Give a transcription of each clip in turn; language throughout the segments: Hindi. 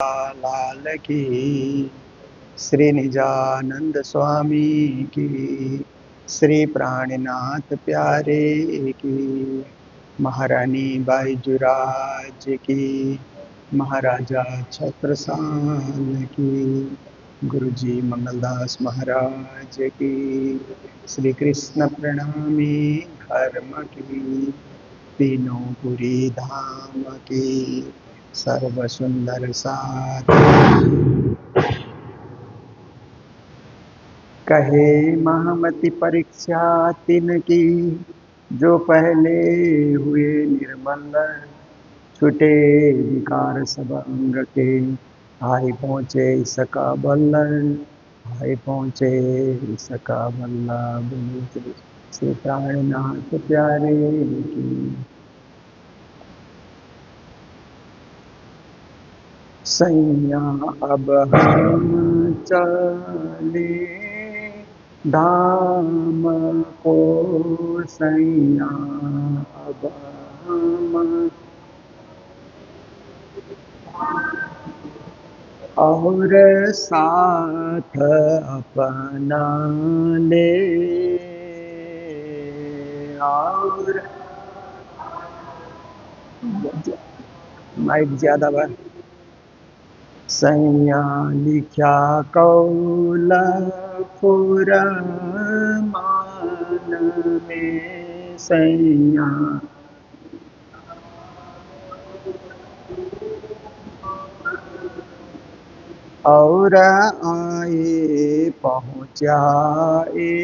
लाल की, श्री निजानंद स्वामी की, श्री प्राणनाथ प्यारे की, महारानी बाईजुराज की, महाराजा छत्रसाल की, गुरुजी मंगलदास महाराज की, श्री कृष्ण प्रणामी धर्म की, तीनों पुरी धाम की, सर्व सुंदर साथ कहे महामति परीक्षा तिनकी, जो पहले हुए निर्मल, छुटे विकार सब अंग के, हाय पहुँचे इसका बल, हाय पहुँचे इसका बल्ला। बोलो श्री प्राणनाथ प्यारे की। सैया अब हम चले धाम को, सैया अब हम और साथ अपना ले, और माइक ज्यादा बार। सैया लिखा कौल मान में, सैया और आए पहुँचाए,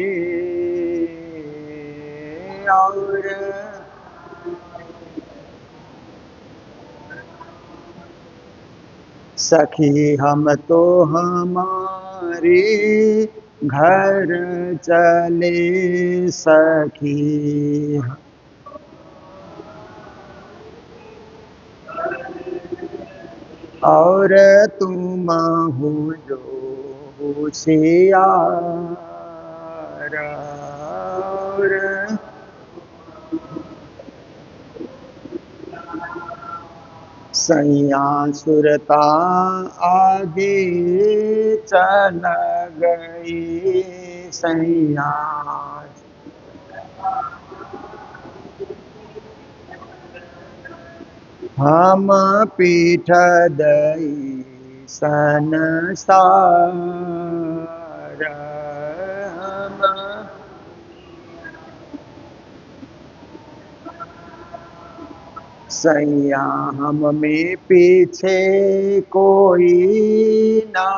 और सखी हम तो हमारे घर चले, सखी और तुम हो जो होशियार, और सैया सुरता आगे चल गई, सैया हम पीठ दई संसार, हम सैया हम में पीछे कोई ना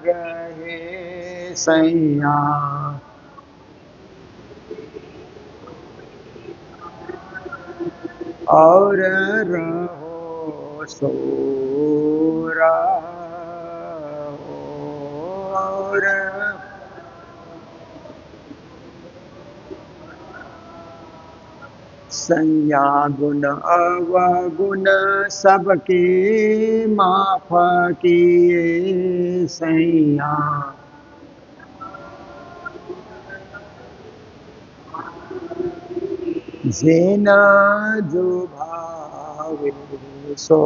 रहे, सैया और रहो सो रहो, और सैया गुण अवगुण सबके माफ किए, सैया जेना जो भावे सो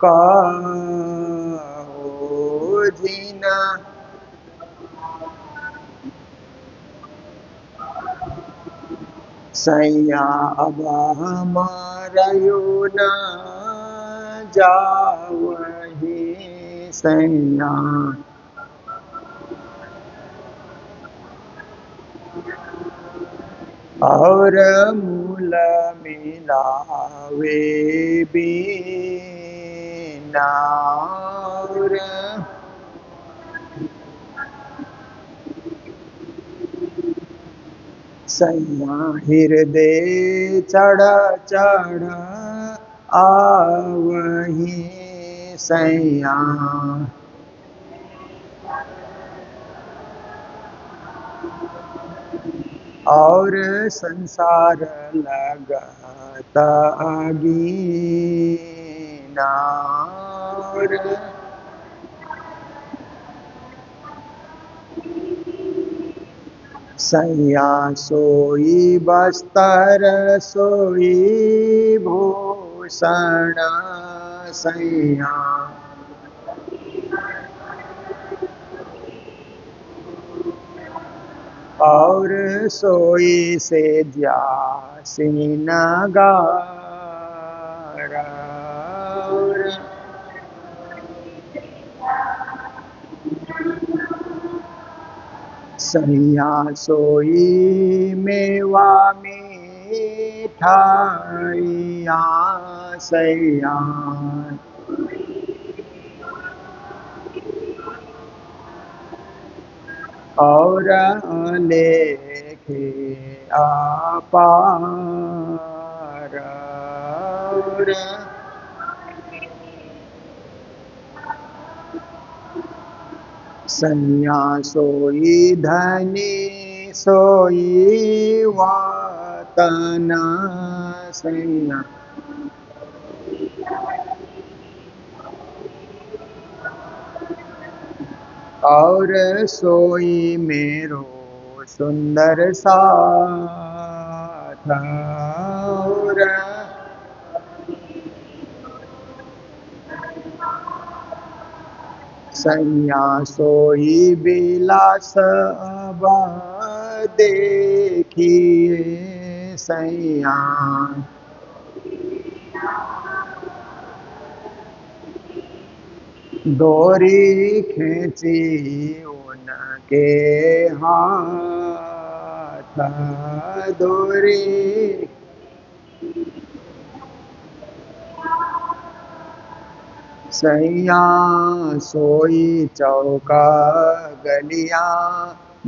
कहो, जीना सैया अब हमारा यो न जावही, सैया और मूल मिलावे बीना, और सैया हृदय चढ़ चढ़ आवही, सैया और संसार लगत आगीना, और सैया सोई बस्तर सोई भूषण, सैया और सोई से ज्यासीन गारा। सैया सोई मेवा मिठाइया सैया। और लेखे अपार। सैया सोई धनी सोई वतन सैया। और सोई मेरो सुंदर साथ। और सैया सोई बिलास अब देखिए सैया। डोरी खींची उनके हाथ। डोरी सैया सोई चौका गलिया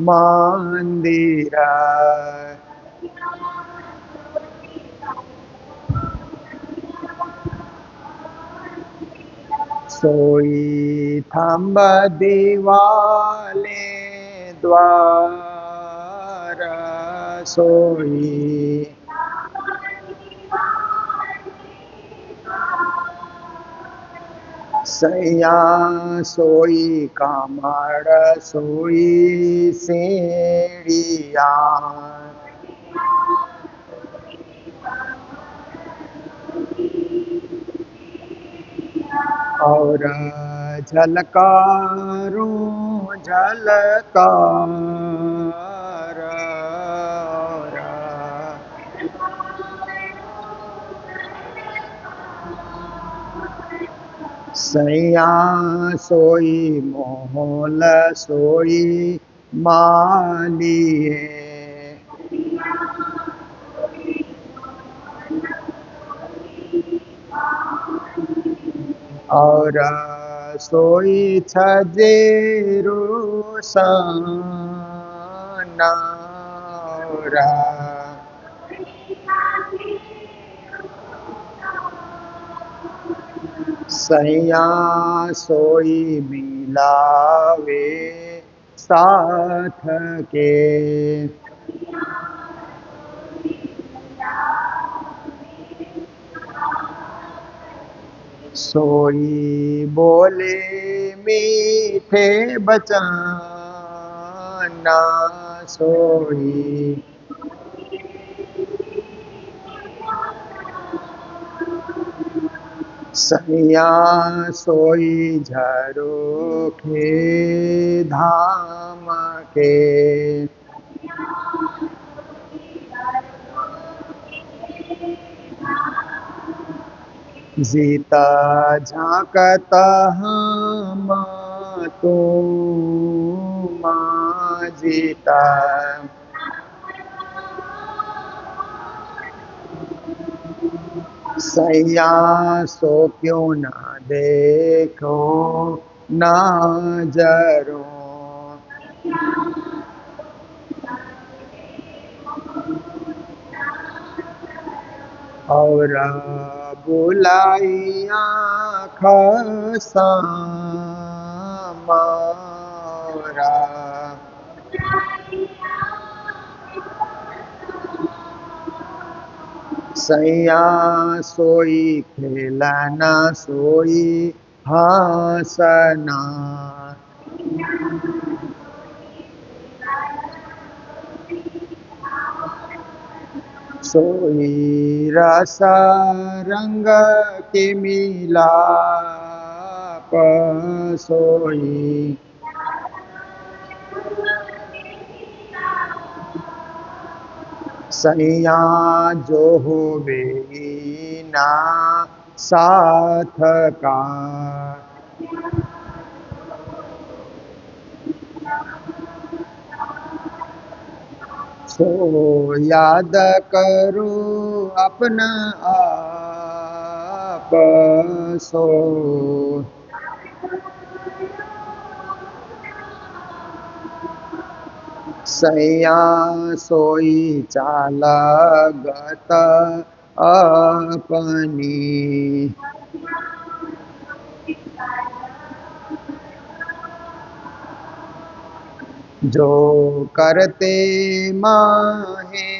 मंदिर। सोई थम्ब दीवाले द्वार। सोई सैया सोई कामड़ सोई सेड़िया। और झलकारूं झलकार। और सैया सोई मोहल सोई मालिए। और सोई छजेरू सनारा। सैया सोई मिलावे साथ के। सोई बोले मीठे बचन। सोई सैया सोई झरोखे धाम के। जीता झांकत हम तुम जीता। सैया सो क्यों ना देखो नजरों। और बुलाइया खसामारा। सैया सोई खेलना सोई हंसना। सोई रस रंग के मिलाप। सोई सैया जो होवे ना साथ का, सो याद करो अपना आप सो। सैया सोई चालगत अपनी, जो करते माहे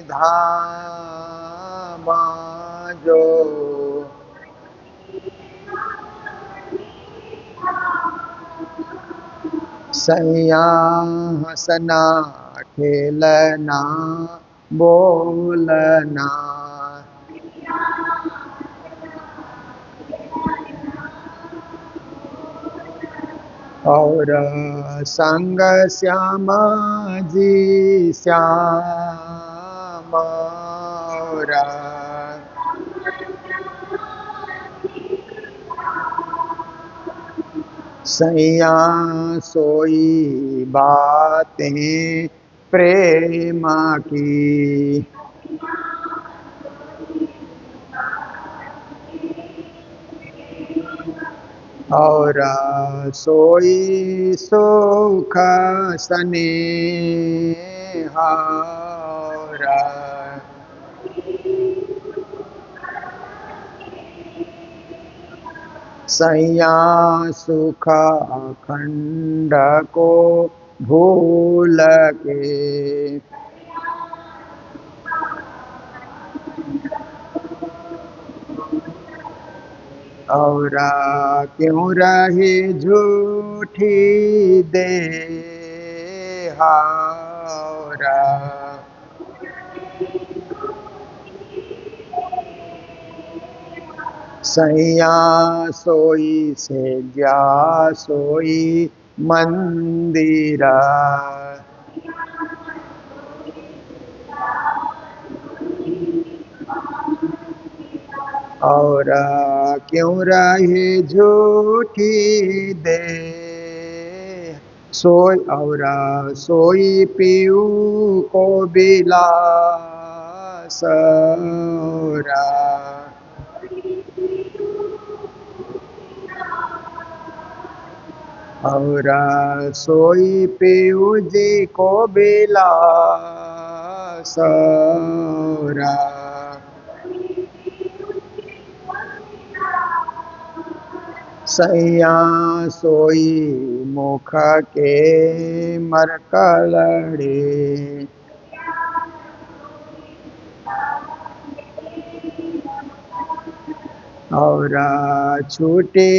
धाम, जो सैया हंसना खेलना बोलना, और संग श्यामा जी श्याम, और सैया सोई बातें प्रेम की, और सोई सुख स्नेहा, और सैया सुख अखंड को भूल के, और क्यों रही झूठी दे, और सैया सोई से जा सोई मंदिरा, और क्यों रही झूठी दे, सोई और सोई पीऊ को बिलास, और सोई पीऊ जी को बिलास, और सैया सोई मुख के मरकलड़े, और छूटे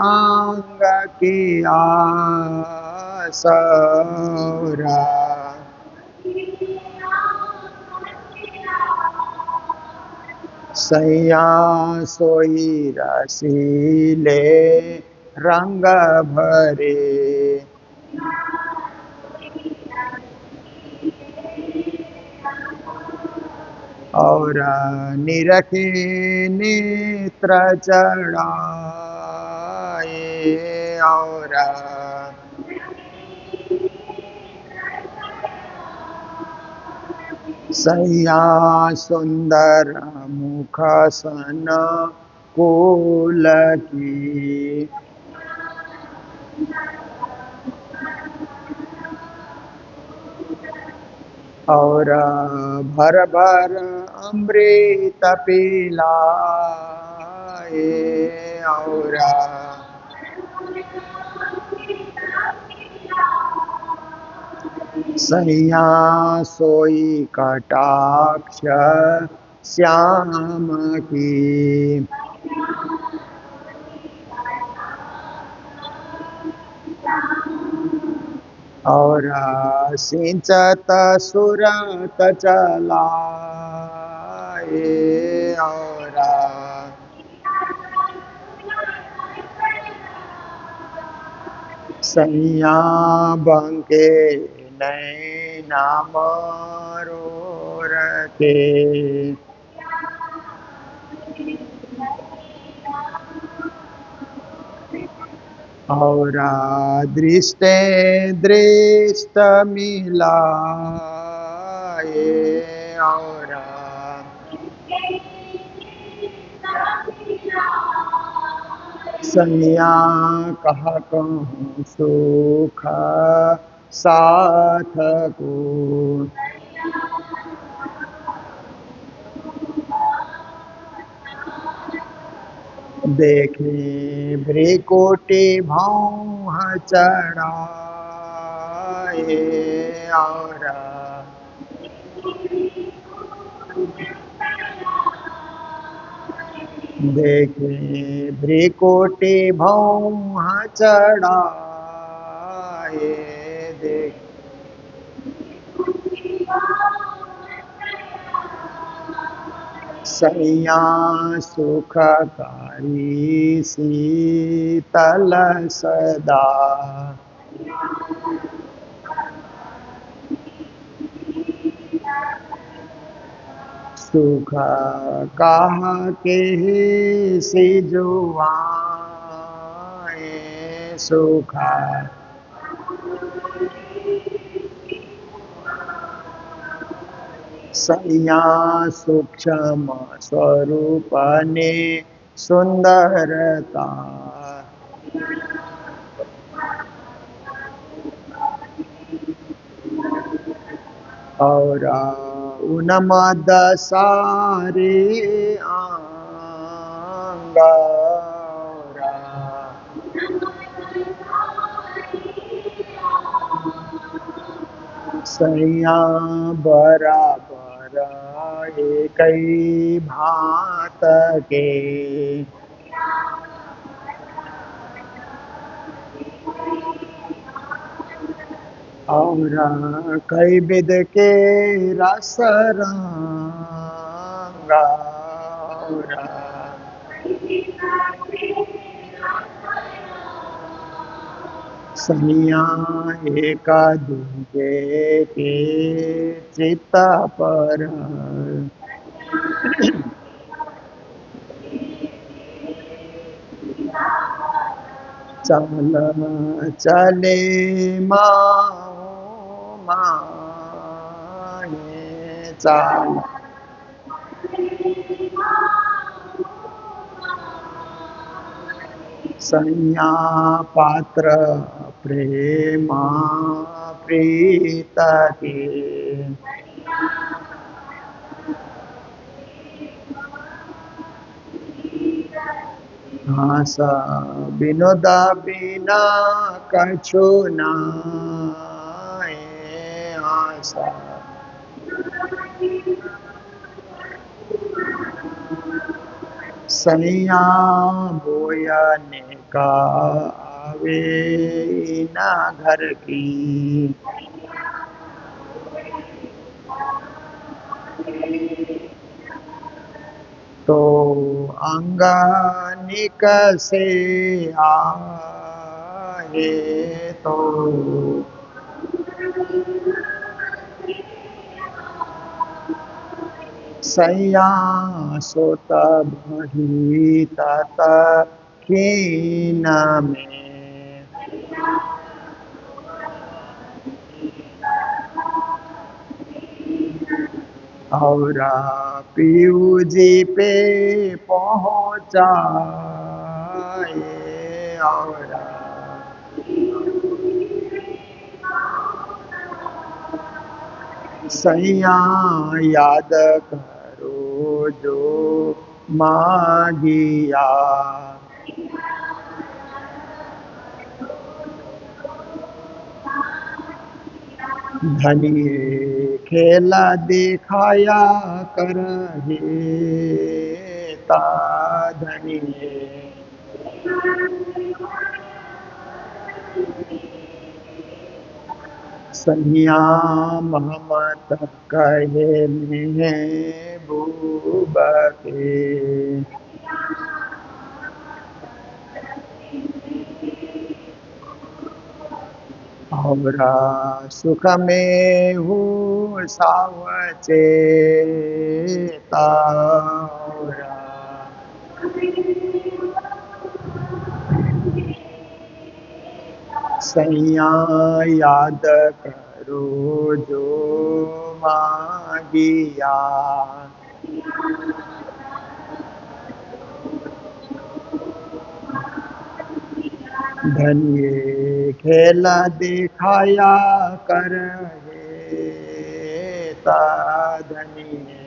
आंग की आस, और सैया सोई रसीले रंग भरे, और निरखे नेत्र चढ़ाए, और सैया सुंदर मुख सन कोल की, और भर भर अमृत पिलाए, और सैया सोई कटाक्ष श्याम की, और सिंचत सुरत चलाए, और सैया बंके नैना मारो के और दृष्टे दृष्ट मिलाए और सैया कहा कहूँ सुख साथ को देखे भ्रिकुटी भौह चढ़ाए और देखे भ्रिकुटी भौह चढ़ाए देख सैया सुखकारी शीतल सदा सुख कहा के सिजुआए सुख सैया सूक्ष्म स्वरूप ने सुंदरता और उन्मद सारे अंग और सैया बराबर एक ही भात के और कई विध के रस रंग और सैया एक दूजे के चित्त पर चल चले माओ माए चाल सैया पात्र प्रेमा प्रीत के हास विनोद बिना कछु नाए हास सैया बोयने का आवे न घर की तो अंगानिक से आए तो सैया सोत बही तात खीन में और पीयू जी पे पहुँचाए और सैया याद करो जो मागिया धनिए खेला दिखाया कर ता धनिए सैया मोहम्मद कहे महबूब के और सुख में हूँ सावचेता। और सैया याद करो जो मागिया। धनिये खेला दिखाया कर ता धनिये।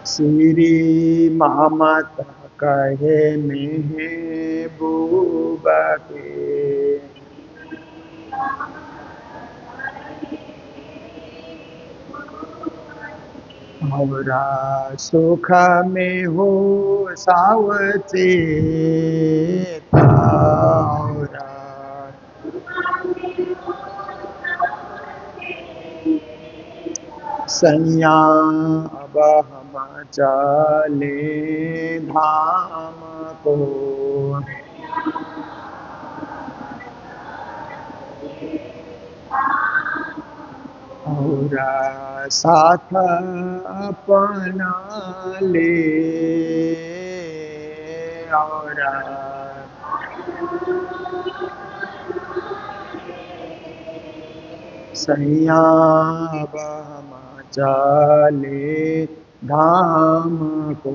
श्री महमत कहे महबूब के। और सुख में हो सावचेता। और सैया अब हम चले धाम को। और साथ अपना ले। और सैया अब हम चले धाम को।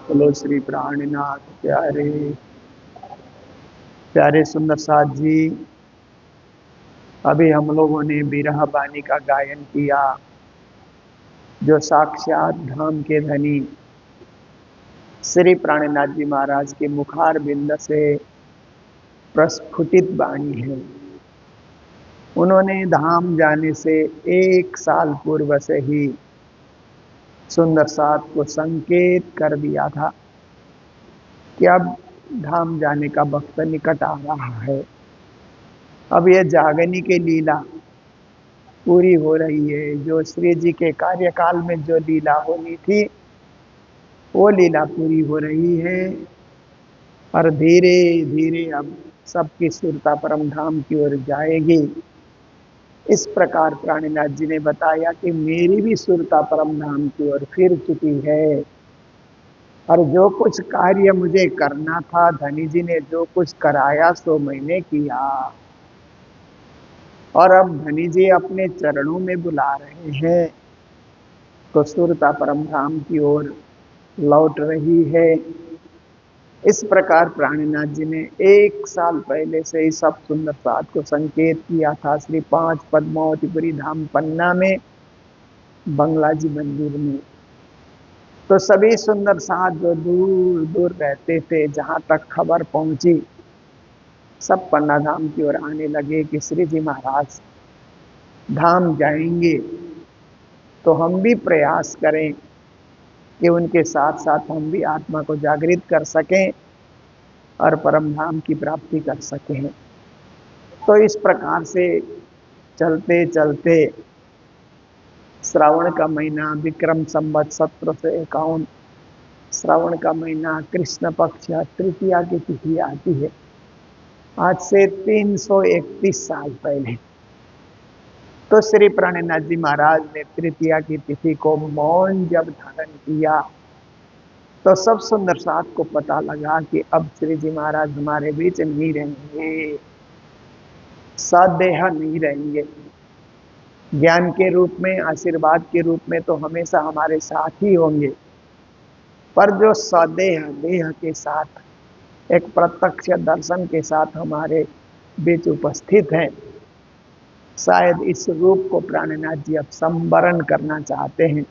बोलो श्री प्राणनाथ प्यारे। प्यारे सुंदर साथ जी, अभी हम लोगों ने बिरह बानी का गायन किया, जो साक्षात धाम के धनी श्री प्राणनाथ जी महाराज के मुखार बिंद से प्रस्फुटित वाणी है। उन्होंने धाम जाने से 1 साल पूर्व से ही सुंदर साथ को संकेत कर दिया था कि अब धाम जाने का वक्त निकट आ रहा है। अब यह जागनी की लीला पूरी हो रही है। जो श्री जी के कार्यकाल में जो लीला होनी थी वो लीला पूरी हो रही है, और धीरे धीरे अब सबकी सुरता परम धाम की ओर जाएगी। इस प्रकार प्राणनाथ जी ने बताया कि मेरी भी सुरता परम धाम की ओर फिर चुकी है, और जो कुछ कार्य मुझे करना था धनी जी ने जो कुछ कराया सो मैंने किया, और अब धनी जी अपने चरणों में बुला रहे हैं तो सुरता परम धाम की ओर लौट रही है। इस प्रकार प्राणनाथ जी ने 1 साल पहले से ही सब सुंदर साथ को संकेत किया था। श्री 5 पद्मावतीपुरी धाम पन्ना में बंगला जी मंदिर में। तो सभी सुंदर साथ जो दूर दूर रहते थे, जहां तक खबर पहुंची, सब पन्ना धाम की ओर आने लगे कि श्री जी महाराज धाम जाएंगे, तो हम भी प्रयास करें कि उनके साथ साथ हम भी आत्मा को जागृत कर सकें और परम धाम की प्राप्ति कर सकें। तो इस प्रकार से चलते चलते श्रावण का महीना विक्रम संवत 1751, श्रावण का महीना कृष्ण पक्ष तृतीया की तिथि आती है। आज से 331 साल पहले तो श्री प्राणनाथ जी महाराज ने तृतीया की तिथि को मौन जब धारण किया, तो सब सुंदर साथ को पता लगा कि अब श्री जी महाराज हमारे बीच नहीं रहेंगे, सदेह नहीं रहेंगे। ज्ञान के रूप में, आशीर्वाद के रूप में तो हमेशा हमारे साथ ही होंगे, पर जो सदेह देह के साथ एक प्रत्यक्ष दर्शन के साथ हमारे बीच उपस्थित हैं, शायद इस रूप को प्राणनाथ जी अब संवरण करना चाहते हैं।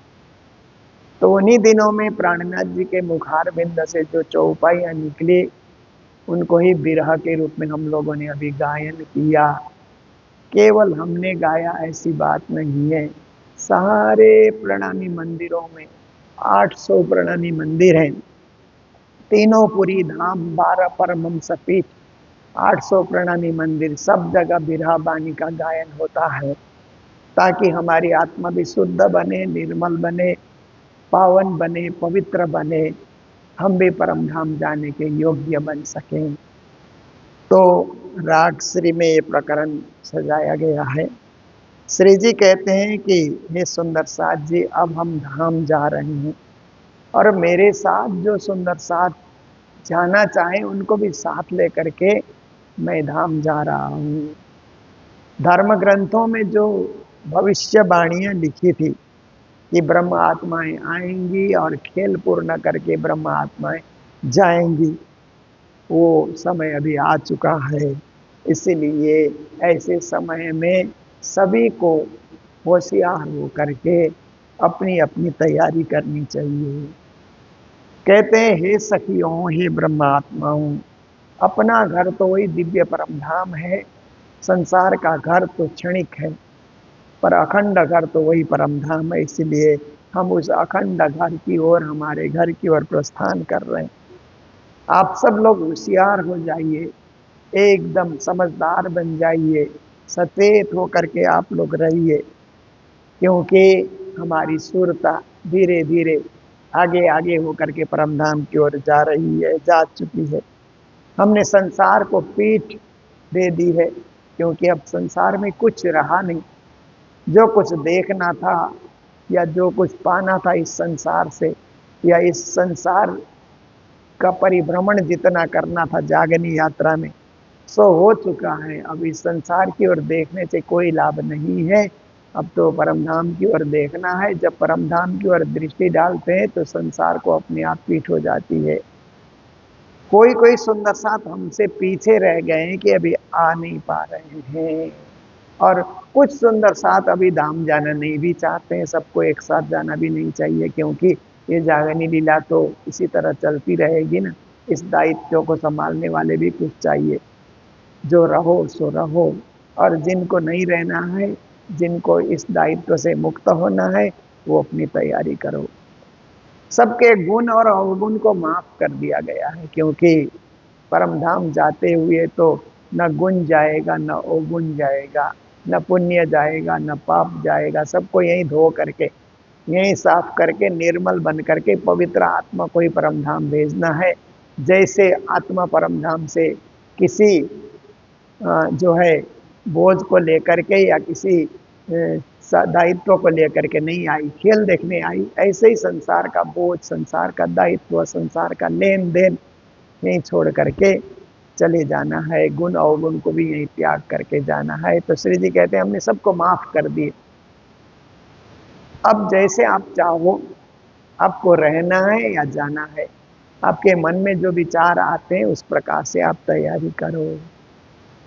तो उन्हीं दिनों में प्राणनाथ जी के मुखार बिंद से जो चौपाइयां निकली, उनको ही विरह के रूप में हम लोगों ने अभी गायन किया। केवल हमने गाया ऐसी बात नहीं है, सारे प्रणामी मंदिरों में 800 प्रणामी मंदिर हैं, तीनों पुरी धाम, 12 परमहंस पीठ, 800 प्रणामी मंदिर, सब जगह बिरहा बानी का गायन होता है। ताकि हमारी आत्मा भी शुद्ध बने, निर्मल बने, पावन बने, पवित्र बने, हम भी परम धाम जाने के योग्य बन सकें। तो राग श्री में ये प्रकरण सजाया गया है। श्री जी कहते हैं कि हे सुंदर साथ जी, अब हम धाम जा रहे हैं और मेरे साथ जो सुंदर साथ जाना चाहे उनको भी साथ लेकर के मैं धाम जा रहा हूँ। धर्म ग्रंथों में जो भविष्यवाणियां लिखी थी कि ब्रह्म आत्माएं आएंगी और खेल पूर्ण करके ब्रह्म आत्माएं जाएंगी, वो समय अभी आ चुका है। इसीलिए ऐसे समय में सभी को होशियार हो करके अपनी अपनी तैयारी करनी चाहिए। कहते हैं हे सखियों, हे ब्रह्मात्माओं, अपना घर तो वही दिव्य परम धाम है, संसार का घर तो क्षणिक है, पर अखंड घर तो वही परम धाम है। इसलिए हम उस अखंड घर की ओर, हमारे घर की ओर प्रस्थान कर रहे हैं। आप सब लोग होशियार हो जाइए, एकदम समझदार बन जाइए, सचेत होकर के आप लोग रहिए, क्योंकि हमारी सूरता धीरे धीरे आगे आगे होकर के परम धाम की ओर जा रही है, जा चुकी है। हमने संसार को पीठ दे दी है, क्योंकि अब संसार में कुछ रहा नहीं। जो कुछ देखना था या जो कुछ पाना था इस संसार से, या इस संसार का परिभ्रमण जितना करना था जागनी यात्रा में, सो हो चुका है। अब इस संसार की ओर देखने से कोई लाभ नहीं है। अब तो परम धाम की ओर देखना है। जब परम धाम की ओर दृष्टि डालते हैं तो संसार को अपने आप पीठ हो जाती है। कोई कोई सुंदर साथ हमसे पीछे रह गए हैं कि अभी आ नहीं पा रहे हैं, और कुछ सुंदर साथ अभी धाम जाना नहीं भी चाहते हैं। सबको एक साथ जाना भी नहीं चाहिए, क्योंकि ये जागनी लीला तो इसी तरह चलती रहेगी ना। इस दायित्व को संभालने वाले भी कुछ चाहिए। जो रहो सो रहो, और जिनको नहीं रहना है, जिनको इस दायित्व से मुक्त होना है, वो अपनी तैयारी करो। सबके गुण और अवगुण को माफ कर दिया गया है, क्योंकि परम धाम जाते हुए तो न गुण जाएगा, न अवगुण जाएगा, न पुण्य जाएगा, न पाप जाएगा। सबको यही धो करके, यही साफ करके, निर्मल बन करके पवित्र आत्मा को ही परम धाम भेजना है। जैसे आत्मा परम धाम से किसी जो है बोझ को लेकर के या किसी दायित्व को लेकर के नहीं आई, खेल देखने आई, ऐसे ही संसार का बोझ, संसार का दायित्व, संसार का लेन देन यहीं छोड़ करके चले जाना है। गुण अवगुण को भी यहीं त्याग करके जाना है। तो श्री जी कहते हैं हमने सबको माफ कर दिए। अब जैसे आप चाहो, आपको रहना है या जाना है, आपके मन में जो विचार आते हैं उस प्रकार से आप तैयारी करो।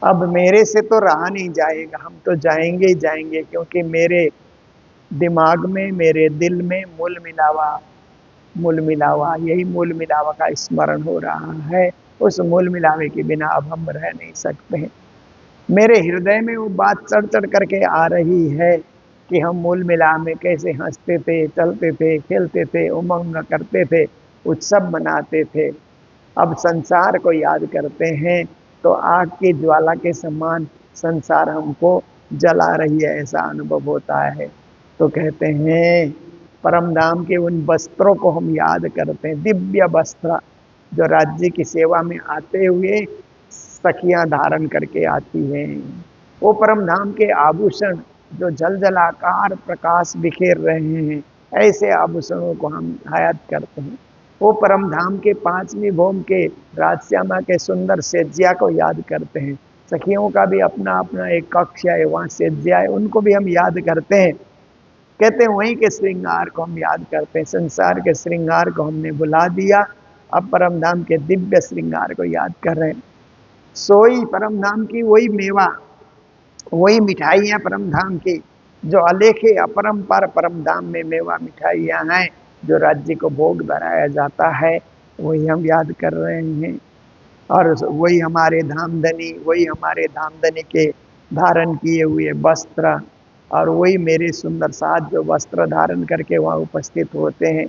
अब मेरे से तो रहा नहीं जाएगा, हम तो जाएंगे ही जाएंगे, क्योंकि मेरे दिमाग में, मेरे दिल में मूल मिलावा, यही मूल मिलावा का स्मरण हो रहा है। उस मूल मिलावे के बिना अब हम रह नहीं सकते हैं। मेरे हृदय में वो बात चढ़ चढ़ करके आ रही है कि हम मूल मिलाव में कैसे हंसते थे, चलते थे, खेलते थे, उमंग करते थे, उत्सव मनाते थे। अब संसार को याद करते हैं तो आग की ज्वाला के समान संसार हमको जला रही है, ऐसा अनुभव होता है। तो कहते हैं परम धाम के उन वस्त्रों को हम याद करते हैं, दिव्य वस्त्र जो राज्य की सेवा में आते हुए सखियां धारण करके आती हैं। वो परम धाम के आभूषण जो जलजलाकार प्रकाश बिखेर रहे हैं, ऐसे आभूषणों को हम याद करते हैं। वो परम धाम के पांचवी भौम के राजश्यामा के सुंदर सेज्या को याद करते हैं। सखियों का भी अपना अपना एक कक्ष है, वहाँ सेज्या है, उनको भी हम याद करते हैं। कहते हैं वहीं के श्रृंगार को हम याद करते हैं। संसार के श्रृंगार को हमने भुला दिया, अब परम धाम के दिव्य श्रृंगार को याद कर रहे हैं। सोई परम धाम की वही मेवा, वही मिठाइयाँ परम धाम की जो अलेखे अपरंपार परम धाम में मेवा मिठाइयाँ हैं, जो राज्य को भोग धराया जाता है, वही हम याद कर रहे हैं। और वही हमारे धामधनी, वही हमारे धामधनी के धारण किए हुए वस्त्र, और वही मेरे सुंदर साथ जो वस्त्र धारण करके वहाँ उपस्थित होते हैं,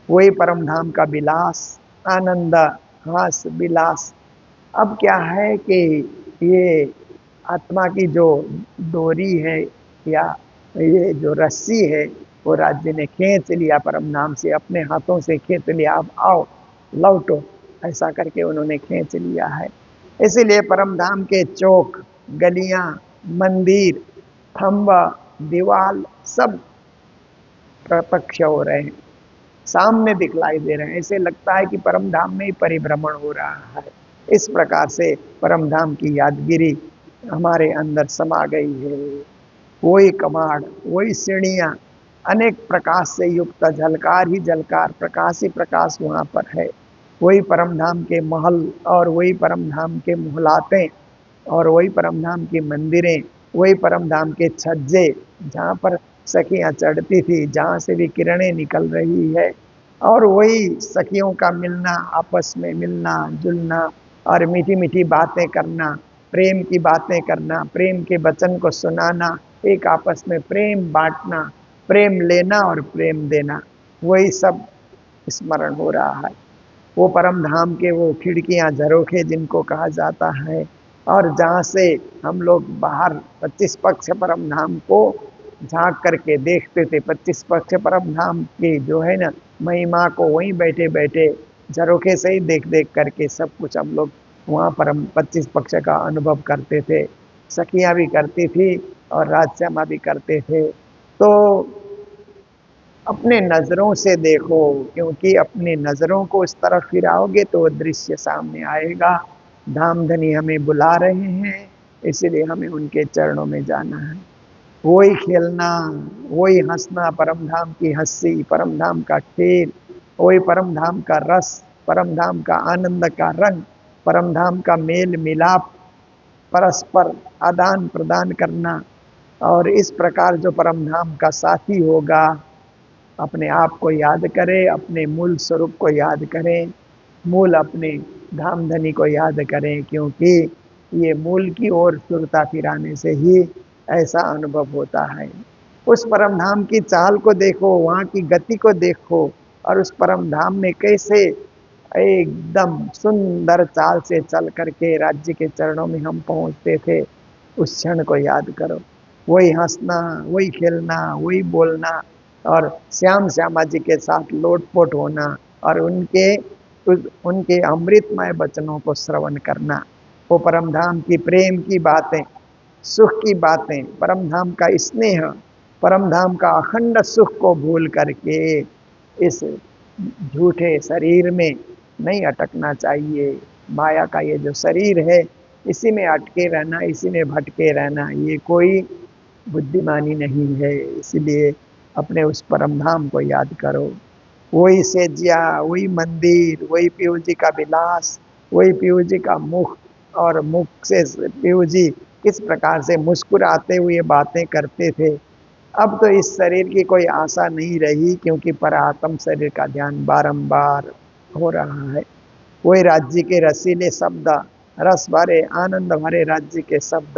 वही परम धाम का विलास, आनंद, हास विलास। अब क्या है कि ये आत्मा की जो डोरी है या ये जो रस्सी है वो राज्य ने खींच लिया, परम धाम से अपने हाथों से खींच लिया, अब आओ लौटो, ऐसा करके उन्होंने खींच लिया है। इसीलिए परम धाम के चौक, गलियां, मंदिर, खंबा, दीवाल सब प्रत्यक्ष हो रहे हैं, सामने दिखलाई दे रहे हैं। ऐसे लगता है कि परम धाम में ही परिभ्रमण हो रहा है। इस प्रकार से परम धाम की यादगिरी हमारे अंदर समा गई है। वही कमाड़, वही सीढ़ियां, अनेक प्रकाश से युक्त, झलकार ही झलकार, प्रकाश ही प्रकाश वहां पर है। वही परम धाम के महल और वही परम धाम के मोहलाते और वही परम धाम की मंदिरें, वही परम धाम के छज्जे जहाँ पर सखियां चढ़ती थी, जहाँ से भी किरणें निकल रही है, और वही सखियों का मिलना, आपस में मिलना जुलना और मीठी मीठी बातें करना, प्रेम की बातें करना, प्रेम के वचन को सुनाना, एक आपस में प्रेम बांटना, प्रेम लेना और प्रेम देना, वही सब स्मरण हो रहा है। वो परम धाम के वो खिड़कियां, झरोखे जिनको कहा जाता है, और जहाँ से हम लोग बाहर 25 पक्ष परम धाम को झांक करके देखते थे। 25 पक्ष परम धाम की जो है ना महिमा को वहीं बैठे बैठे झरोखे से ही देख देख करके सब कुछ हम लोग वहाँ परम 25 पक्ष का अनुभव करते थे। सखियाँ भी करती थी और राजश्यामा भी करते थे। तो अपने नजरों से देखो, क्योंकि अपनी नजरों को उस तरफ फिराओगे तो वो दृश्य सामने आएगा। धाम धनी हमें बुला रहे हैं, इसलिए हमें उनके चरणों में जाना है। वही खेलना, वही हंसना, परम धाम की हंसी, परम धाम का खेल, वही परम धाम का रस, परम धाम का आनंद का रंग, परम धाम का मेल मिलाप, परस्पर आदान प्रदान करना। और इस प्रकार जो परम धाम का साथी होगा, अपने आप को याद करें, अपने मूल स्वरूप को याद करें, मूल अपने धामधनी को याद करें, क्योंकि ये मूल की ओर सुरता फिराने से ही ऐसा अनुभव होता है। उस परम धाम की चाल को देखो, वहाँ की गति को देखो, और उस परम धाम में कैसे एकदम सुंदर चाल से चल करके राज्य के चरणों में हम पहुँचते थे, उस क्षण को याद करो। वही हंसना, वही खेलना, वही बोलना, और श्याम श्यामा जी के साथ लोटपोट होना, और उनके अमृतमय वचनों को श्रवण करना। वो परम धाम की प्रेम की बातें, सुख की बातें, परम धाम का स्नेह, परम धाम का अखंड सुख को भूल करके इस झूठे शरीर में नहीं अटकना चाहिए। माया का ये जो शरीर है, इसी में अटके रहना, इसी में भटके रहना, ये कोई बुद्धिमानी नहीं है। इसलिए अपने उस परम धाम को याद करो। वही सेजिया, वही मंदिर, वही पीयू जी का विलास, वही पीयू जी का मुख, और मुख से पीयू जी किस प्रकार से मुस्कुराते हुए बातें करते थे। अब तो इस शरीर की कोई आशा नहीं रही, क्योंकि परात्म शरीर का ध्यान बारंबार हो रहा है। वही राज्य के रसीले शब्द, रस भरे आनंद भरे राज्य के शब्द,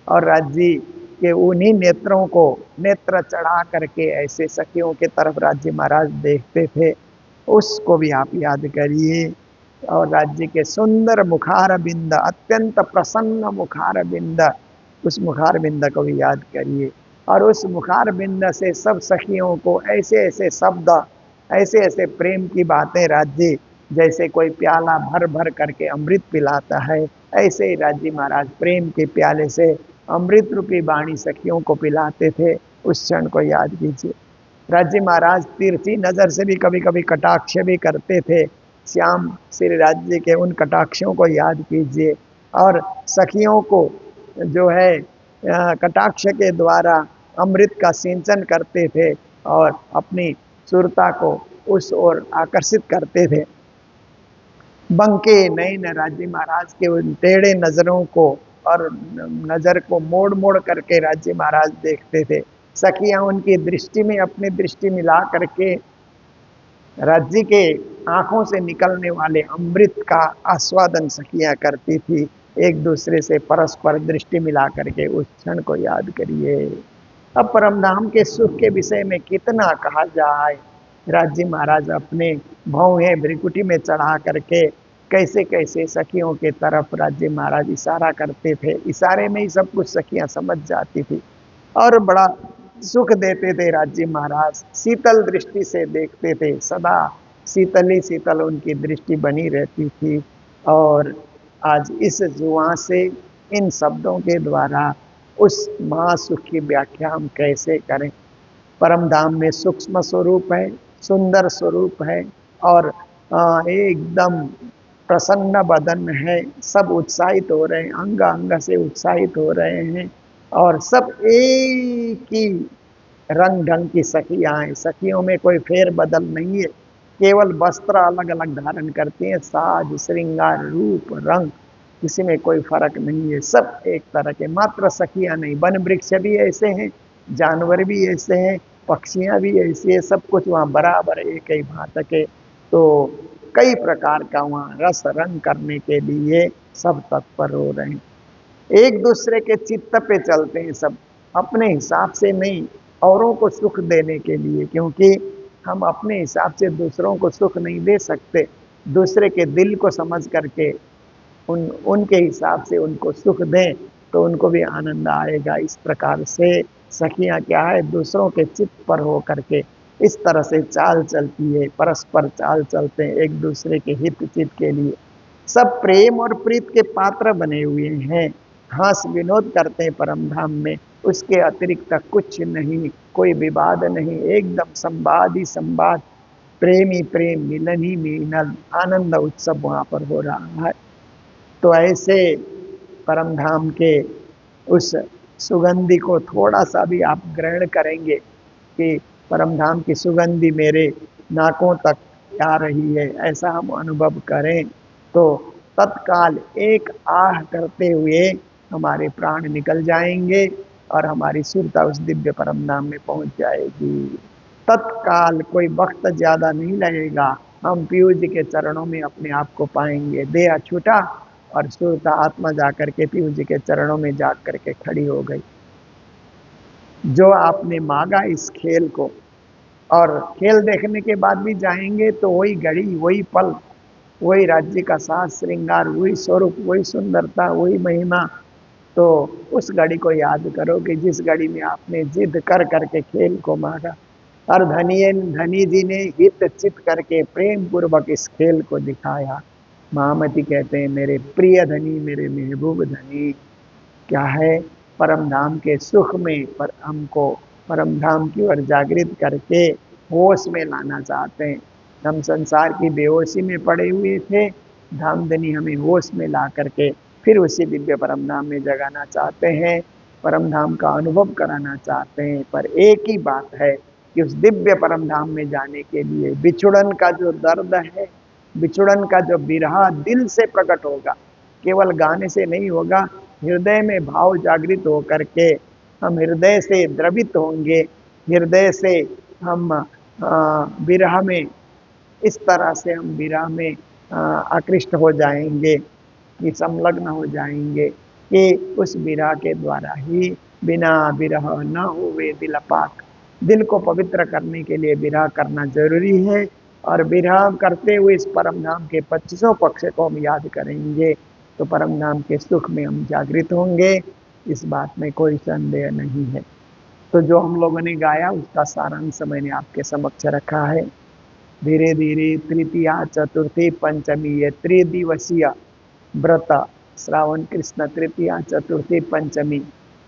और राज्य के उन्हीं नेत्रों को नेत्र चढ़ा करके ऐसे सखियों के तरफ राज्य महाराज देखते थे, उसको भी आप याद करिए। और राज्य के सुंदर मुखार बिंद, अत्यंत प्रसन्न मुखार बिंद, उस मुखार बिंद को भी याद करिए। और उस मुखार बिंद से सब सखियों को ऐसे ऐसे शब्द, ऐसे ऐसे प्रेम की बातें राज्य, जैसे कोई प्याला भर भर करके अमृत पिलाता है, ऐसे ही राज्य महाराज प्रेम के प्याले से अमृत रूपी वाणी सखियों को पिलाते थे। उस क्षण को याद कीजिए। राज्य महाराज तीर्थी नजर से भी कभी कभी कटाक्ष भी करते थे। श्याम श्री राज्य के उन कटाक्षों को याद कीजिए, और सखियों को जो है कटाक्ष के द्वारा अमृत का सिंचन करते थे, और अपनी सुरता को उस ओर आकर्षित करते थे। बंके नयन राज्य महाराज के उन टेढ़े नजरों को, और नजर को मोड़ मोड़ करके राज्य महाराज देखते थे। सखियां उनकी दृष्टि में अपनी दृष्टि मिला करके राज्य के आंखों से निकलने वाले अमृत का आस्वादन सखियां करती थी। एक दूसरे से परस्पर दृष्टि मिला करके उस क्षण को याद करिए। अब परम धाम के सुख के विषय में कितना कहा जाए। राज्य महाराज अपने भौहें भ्रिकुटी में चढ़ा करके कैसे कैसे सखियों के तरफ राज्य महाराज इशारा करते थे। इशारे में ही सब कुछ सखियां समझ जाती थी, और बड़ा सुख देते थे राज्य महाराज, शीतल दृष्टि से देखते थे, सदा शीतल ही शीतल उनकी दृष्टि बनी रहती थी। और आज इस जुआ से, इन शब्दों के द्वारा उस महासुख की व्याख्या हम कैसे करें। परम धाम में सूक्ष्म स्वरूप है, सुंदर स्वरूप है, और एकदम प्रसन्न बदन है, सब उत्साहित हो रहे हैं, अंग अंग से उत्साहित हो रहे हैं, और सब एक ही रंग ढंग की सखियां हैं। सखियों में कोई फेर बदल नहीं है, केवल वस्त्र अलग अलग धारण करती हैं, साज श्रृंगार रूप रंग किसी में कोई फर्क नहीं है, सब एक तरह के, मात्र सखियां नहीं, वन वृक्ष भी ऐसे हैं, जानवर भी ऐसे हैं, पक्षियां भी ऐसी है, सब कुछ वहाँ बराबर एक ही भांत के। तो कई प्रकार का वहाँ रस रंग करने के लिए सब तत्पर हो रहे हैं, एक दूसरे के चित्त पे चलते हैं सब, अपने हिसाब से नहीं, औरों को सुख देने के लिए, क्योंकि हम अपने हिसाब से दूसरों को सुख नहीं दे सकते, दूसरे के दिल को समझ करके उनके हिसाब से उनको सुख दें तो उनको भी आनंद आएगा। इस प्रकार से सखियां क्या है, दूसरों के चित्त पर हो करके इस तरह से चाल चलती है, परस्पर चाल चलते हैं एक दूसरे के हित चित के लिए, सब प्रेम और प्रीत के पात्र बने हुए हैं, हंस विनोद करते हैं परम धाम में, उसके अतिरिक्त कुछ नहीं, कोई विवाद नहीं, एकदम संवाद ही संवाद, प्रेम ही प्रेम, मिलन ही मिलन, आनंद उत्सव वहां पर हो रहा है। तो ऐसे परम धाम के उस सुगंधि को थोड़ा सा भी आप ग्रहण करेंगे कि परम धाम की सुगंधि मेरे नाकों तक आ रही है, ऐसा हम अनुभव करें तो तत्काल एक आह करते हुए हमारे प्राण निकल जाएंगे और हमारी सुरता उस दिव्य परम धाम में पहुंच जाएगी। तत्काल, कोई वक्त ज्यादा नहीं लगेगा, हम पीयूष जी के चरणों में अपने आप को पाएंगे। देह छूटा और सुरता आत्मा जाकर के पीयूष जी के चरणों में जा करके खड़ी हो गई। जो आपने मांगा इस खेल को, और खेल देखने के बाद भी जाएंगे तो वही घड़ी, वही पल, वही राज्य का साज श्रृंगार, वही स्वरूप, वही सुंदरता, वही महिमा, तो उस घड़ी को याद करो कि जिस घड़ी में आपने जिद कर करके खेल को मांगा, और धनी जी ने हित चित करके प्रेम पूर्वक इस खेल को दिखाया। महामती कहते हैं, मेरे प्रिय धनी, मेरे महबूब धनी, क्या है, परम धाम के सुख में पर हमको परम धाम की ओर जागृत करके होश में लाना चाहते हैं। हम संसार की बेहोशी में पड़े हुए थे, धामधनी हमें होश में ला करके फिर उसी दिव्य परम धाम में जगाना चाहते हैं, परम धाम का अनुभव कराना चाहते हैं। पर एक ही बात है कि उस दिव्य परम धाम में जाने के लिए बिछुड़न का जो दर्द है, बिछुड़न का जो बिरहा दिल से प्रकट होगा, केवल गाने से नहीं होगा, हृदय में भाव जागृत हो करके हम हृदय से द्रवित होंगे, हृदय से हम विरह में, इस तरह से हम विरह में आकृष्ट हो जाएंगे कि संलग्न हो जाएंगे कि उस विरह के द्वारा ही, बिना विरह न होवे दिल पाक, दिल को पवित्र करने के लिए विरह करना जरूरी है। और विरह करते हुए इस परम धाम के 25 पक्ष को हम याद करेंगे तो परम धाम के सुख में हम जागृत होंगे, इस बात में कोई संदेह नहीं है। तो जो हम लोगों ने गाया उसका सारांश मैंने आपके समक्ष रखा है। धीरे धीरे तृतीया चतुर्थी पंचमी, ये त्रिदिवसीय व्रत, श्रावण कृष्ण तृतीया चतुर्थी पंचमी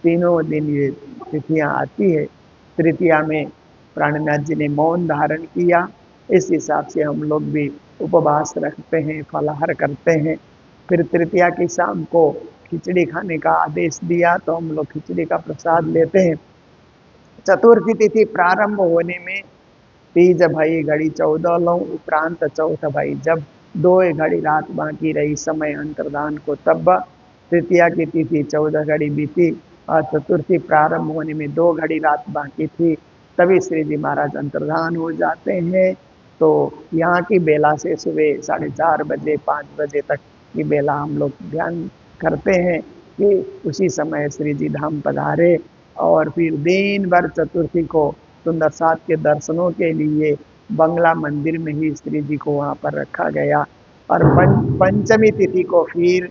तीनों दिन ये तिथियां आती है। तृतीया में प्राणनाथ जी ने मौन धारण किया, इस हिसाब से हम लोग भी उपवास रखते हैं, फलाहार करते हैं। फिर तृतीया की शाम को खिचड़ी खाने का आदेश दिया तो हम लोग खिचड़ी का प्रसाद लेते हैं। चतुर्थी तिथि प्रारंभ होने में तीज भई घड़ी 14 लौ उपरांत चौथ भई, जब 2 घड़ी रात बाकी रही समय अंतर्धान को, तब तृतीया की तिथि 14 घड़ी बीती और चतुर्थी प्रारंभ होने में 2 घड़ी रात बाकी थी, तभी श्री जी महाराज अंतर्धान हो जाते हैं। तो यहाँ की बेला से सुबह 4:30 बजे 5 बजे तक की बेला हम लोग ध्यान करते हैं कि उसी समय श्री जी धाम पधारे, और फिर दिन भर चतुर्थी को सुंदर साथ के दर्शनों के लिए बंगला मंदिर में ही श्री जी को वहाँ पर रखा गया। और पंचमी तिथि को फिर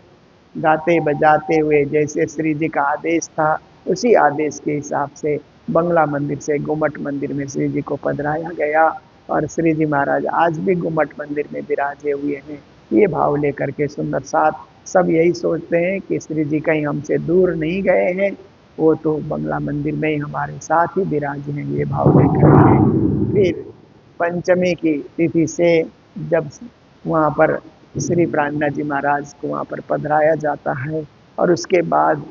गाते बजाते हुए, जैसे श्री जी का आदेश था उसी आदेश के हिसाब से बंगला मंदिर से गुम्मट मंदिर में श्री जी को पधराया गया और श्री जी महाराज आज भी गुम्मट मंदिर में विराजे हुए हैं। ये भाव लेकर के सुंदर साथ सब यही सोचते हैं कि श्री जी कहीं हमसे दूर नहीं गए हैं, वो तो बंगला मंदिर में ही हमारे साथ ही विराजे हैं। ये भाव लेकर के फिर पंचमी की तिथि से जब वहाँ पर श्री प्राणनाथ जी महाराज को वहाँ पर पधराया जाता है और उसके बाद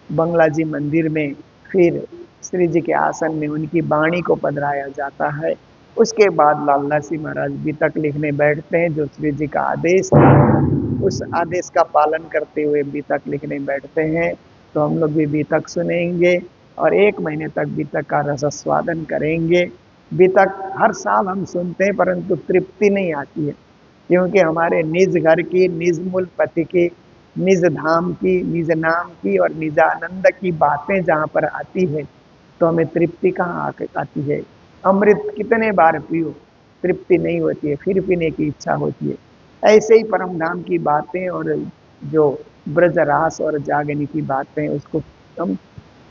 बंगला जी मंदिर में फिर श्री जी के आसन में उनकी वाणी को पधराया जाता है। उसके बाद लाला सी महाराज बीतक लिखने बैठते हैं, जो श्री जी का आदेश था उस आदेश का पालन करते हुए बीतक लिखने बैठते हैं। तो हम लोग भी बीतक सुनेंगे और 1 महीने तक बीतक का रसास्वादन करेंगे। बीतक हर साल हम सुनते हैं परंतु तृप्ति नहीं आती है, क्योंकि हमारे निज घर की, निज मूल पति की, निज धाम की, निज नाम की और निजानंद की बातें जहाँ पर आती है तो हमें तृप्ति कहाँ आती है। अमृत कितने बार पियो तृप्ति नहीं होती है, फिर पीने की इच्छा होती है। ऐसे ही परम धाम की बातें और जो ब्रज रास और जागने की बातें उसको हम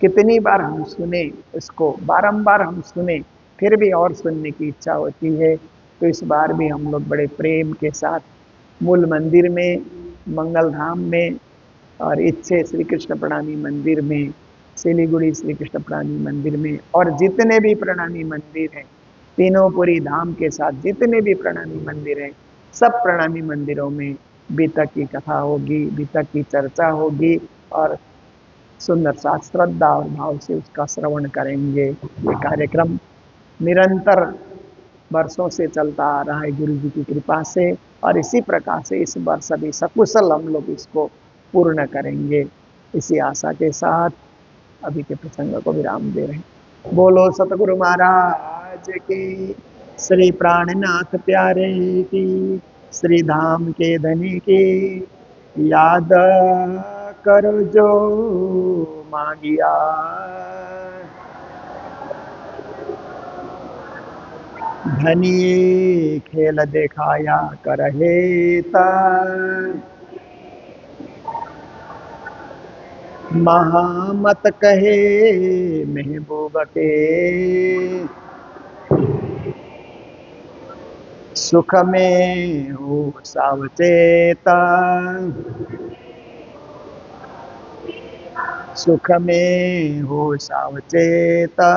कितनी बार हम सुने, उसको बारंबार हम सुने फिर भी और सुनने की इच्छा होती है। तो इस बार भी हम लोग बड़े प्रेम के साथ मूल मंदिर में, मंगल धाम में और इच्छे श्री कृष्ण प्रणामी मंदिर में, सिलीगुड़ी श्री कृष्ण प्रणामी मंदिर में और जितने भी प्रणामी मंदिर हैं, तीनों पुरी धाम के साथ जितने भी प्रणामी मंदिर हैं, सब प्रणामी मंदिरों में बीतक की कथा होगी, बीतक की चर्चा होगी और सुंदर साथ श्रद्धा और भाव से उसका श्रवण करेंगे। ये कार्यक्रम निरंतर वर्षों से चलता आ रहा है गुरु जी की कृपा से और इसी प्रकार से इस वर्ष भी सकुशल हम लोग इसको पूर्ण करेंगे। इसी आशा के साथ अभी के प्रसंग को विराम दे रहे हैं। बोलो सतगुरु महाराज की, श्री प्राणनाथ प्यारे की, श्री धाम के धनी की, याद करो जो मांगिया, धनी खेल दिखाया करहे तर, महामत कहे महबूब के, सुख में हो सावचेता, सुख में हो सावचेता।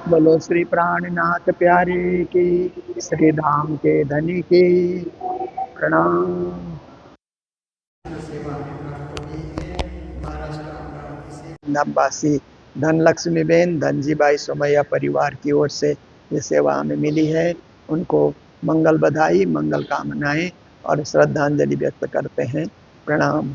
बोलो श्री प्राणनाथ प्यारे की, श्री धाम के धनी की, प्रणाम। नववासी धनलक्ष्मी बेन धनजीबाई सोमैया परिवार की ओर से ये सेवा हमें मिली है, उनको मंगल बधाई, मंगल कामनाएं और श्रद्धांजलि व्यक्त करते हैं। प्रणाम।